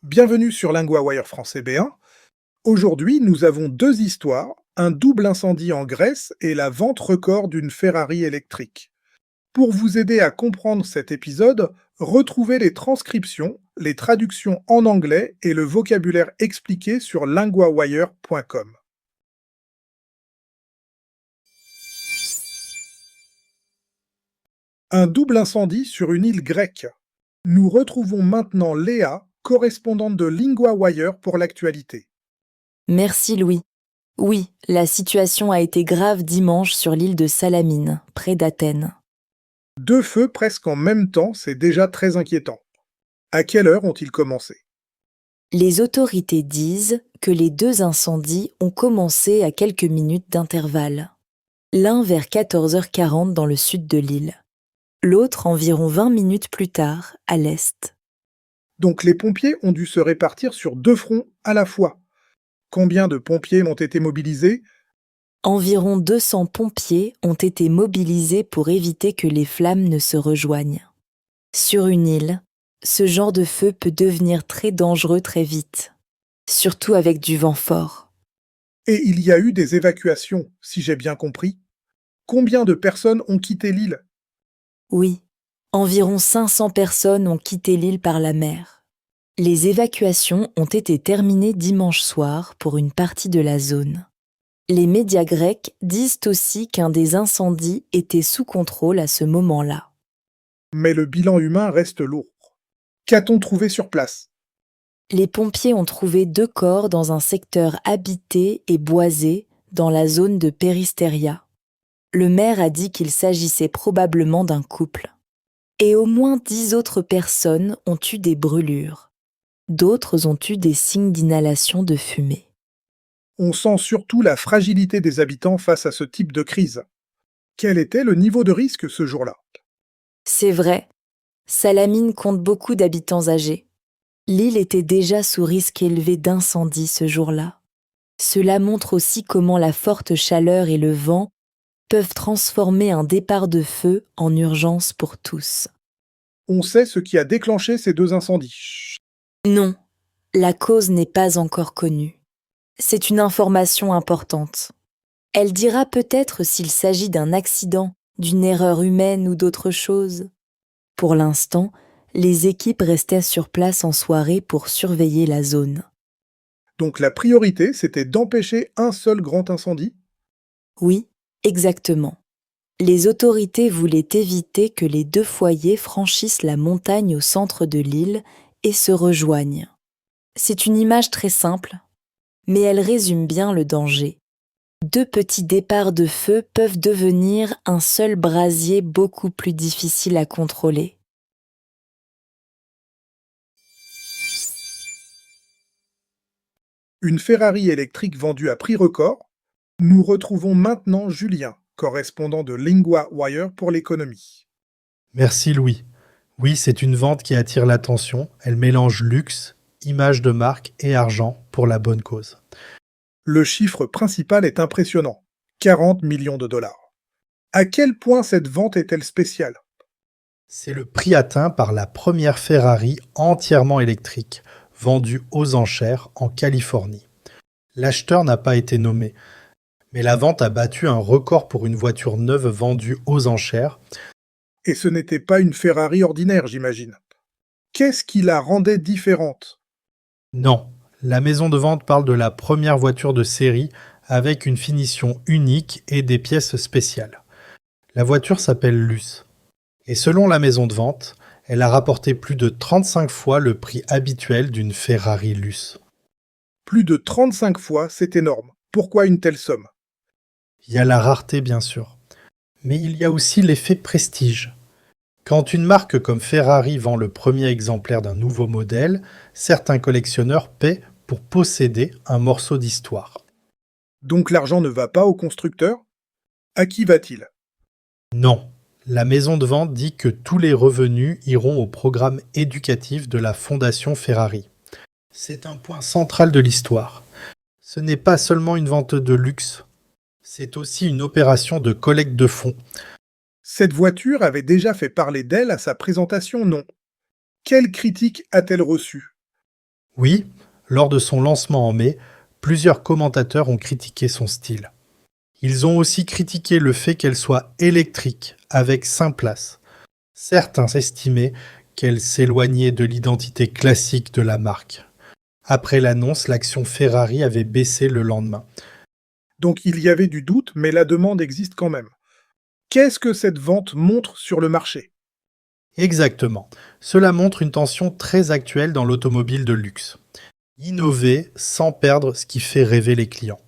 Bienvenue sur Lingua Wire français B1. Aujourd'hui, nous avons deux histoires, un double incendie en Grèce et la vente record d'une Ferrari électrique. Pour vous aider à comprendre cet épisode, retrouvez les transcriptions, les traductions en anglais et le vocabulaire expliqué sur linguawire.com. Un double incendie sur une île grecque. Nous retrouvons maintenant Léa, correspondante de Lingua Wire pour l'actualité. Merci Louis. Oui, la situation a été grave dimanche sur l'île de Salamine, près d'Athènes. Deux feux presque en même temps, c'est déjà très inquiétant. À quelle heure ont-ils commencé? Les autorités disent que les deux incendies ont commencé à quelques minutes d'intervalle. L'un vers 14h40 dans le sud de l'île, l'autre environ 20 minutes plus tard, à l'est. Donc les pompiers ont dû se répartir sur deux fronts à la fois. Combien de pompiers ont été mobilisés? Environ 200 pompiers ont été mobilisés pour éviter que les flammes ne se rejoignent. Sur une île, ce genre de feu peut devenir très dangereux très vite, surtout avec du vent fort. Et il y a eu des évacuations, si j'ai bien compris. Combien de personnes ont quitté l'île? Oui, environ 500 personnes ont quitté l'île par la mer. Les évacuations ont été terminées dimanche soir pour une partie de la zone. Les médias grecs disent aussi qu'un des incendies était sous contrôle à ce moment-là. Mais le bilan humain reste lourd. Qu'a-t-on trouvé sur place? Les pompiers ont trouvé 2 corps dans un secteur habité et boisé dans la zone de Péristéria. Le maire a dit qu'il s'agissait probablement d'un couple. Et au moins 10 autres personnes ont eu des brûlures. D'autres ont eu des signes d'inhalation de fumée. On sent surtout la fragilité des habitants face à ce type de crise. Quel était le niveau de risque ce jour-là? C'est vrai, Salamine compte beaucoup d'habitants âgés. L'île était déjà sous risque élevé d'incendie ce jour-là. Cela montre aussi comment la forte chaleur et le vent peuvent transformer un départ de feu en urgence pour tous. On sait ce qui a déclenché ces deux incendies. Chut. Non, la cause n'est pas encore connue. C'est une information importante. Elle dira peut-être s'il s'agit d'un accident, d'une erreur humaine ou d'autre chose. Pour l'instant, les équipes restaient sur place en soirée pour surveiller la zone. Donc la priorité, c'était d'empêcher un seul grand incendie? Oui, exactement. Les autorités voulaient éviter que les 2 foyers franchissent la montagne au centre de l'île et se rejoignent. C'est une image très simple, mais elle résume bien le danger. 2 petits départs de feu peuvent devenir un seul brasier beaucoup plus difficile à contrôler. Une Ferrari électrique vendue à prix record? Nous retrouvons maintenant Julien, correspondant de Lingua Wire pour l'économie. Merci Louis. Oui, c'est une vente qui attire l'attention. Elle mélange luxe, image de marque et argent pour la bonne cause. Le chiffre principal est impressionnant, 40 millions de dollars. À quel point cette vente est-elle spéciale? C'est le prix atteint par la première Ferrari entièrement électrique, vendue aux enchères en Californie. L'acheteur n'a pas été nommé, mais la vente a battu un record pour une voiture neuve vendue aux enchères. Et ce n'était pas une Ferrari ordinaire, j'imagine. Qu'est-ce qui la rendait différente? Non, la maison de vente parle de la première voiture de série avec une finition unique et des pièces spéciales. La voiture s'appelle Luce. Et selon la maison de vente, elle a rapporté plus de 35 fois le prix habituel d'une Ferrari Luce. Plus de 35 fois, c'est énorme. Pourquoi une telle somme? Il y a la rareté bien sûr, mais il y a aussi l'effet prestige. Quand une marque comme Ferrari vend le premier exemplaire d'un nouveau modèle, certains collectionneurs paient pour posséder un morceau d'histoire. Donc l'argent ne va pas au constructeur? À qui va-t-il? Non, la maison de vente dit que tous les revenus iront au programme éducatif de la Fondation Ferrari. C'est un point central de l'histoire. Ce n'est pas seulement une vente de luxe, c'est aussi une opération de collecte de fonds. Cette voiture avait déjà fait parler d'elle à sa présentation, non? Quelle critique a-t-elle reçue? Oui, lors de son lancement en mai, plusieurs commentateurs ont critiqué son style. Ils ont aussi critiqué le fait qu'elle soit électrique, avec 5 places. Certains estimaient qu'elle s'éloignait de l'identité classique de la marque. Après l'annonce, l'action Ferrari avait baissé le lendemain. Donc il y avait du doute, mais la demande existe quand même. Qu'est-ce que cette vente montre sur le marché? Exactement. Cela montre une tension très actuelle dans l'automobile de luxe. Innover sans perdre ce qui fait rêver les clients.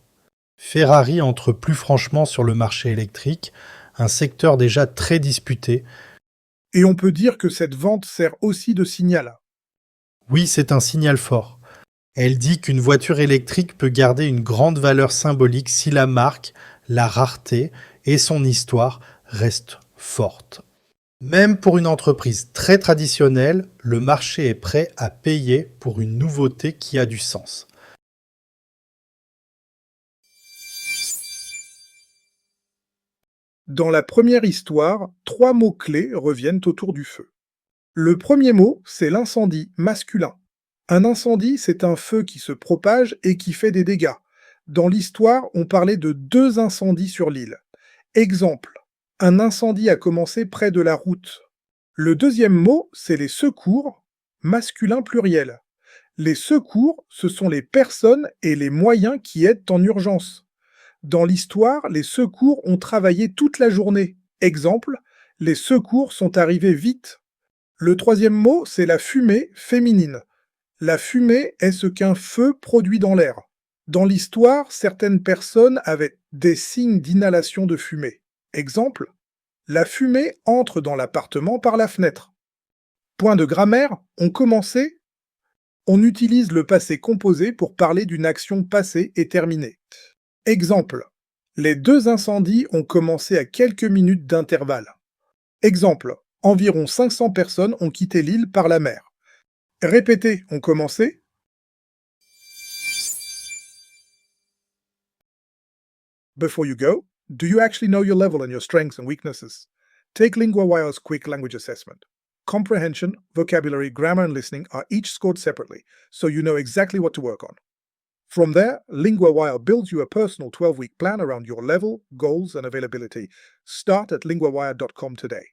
Ferrari entre plus franchement sur le marché électrique, un secteur déjà très disputé. Et on peut dire que cette vente sert aussi de signal. Oui, c'est un signal fort. Elle dit qu'une voiture électrique peut garder une grande valeur symbolique si la marque, la rareté et son histoire restent fortes. Même pour une entreprise très traditionnelle, le marché est prêt à payer pour une nouveauté qui a du sens. Dans la première histoire, 3 mots-clés reviennent autour du feu. Le premier mot, c'est l'incendie masculin. Un incendie, c'est un feu qui se propage et qui fait des dégâts. Dans l'histoire, on parlait de 2 incendies sur l'île. Exemple, un incendie a commencé près de la route. Le deuxième mot, c'est les secours, masculin pluriel. Les secours, ce sont les personnes et les moyens qui aident en urgence. Dans l'histoire, les secours ont travaillé toute la journée. Exemple, les secours sont arrivés vite. Le troisième mot, c'est la fumée féminine. La fumée est ce qu'un feu produit dans l'air. Dans l'histoire, certaines personnes avaient des signes d'inhalation de fumée. Exemple, la fumée entre dans l'appartement par la fenêtre. Point de grammaire, on commençait. On utilise le passé composé pour parler d'une action passée et terminée. Exemple, les 2 incendies ont commencé à quelques minutes d'intervalle. Exemple, environ 500 personnes ont quitté l'île par la mer. Répétez, ont commencé. Before you go, do you actually know your level and your strengths and weaknesses? Take LinguaWire's quick language assessment. Comprehension, vocabulary, grammar, and listening are each scored separately, so you know exactly what to work on. From there, LinguaWire builds you a personal 12-week plan around your level, goals, and availability. Start at linguawire.com today.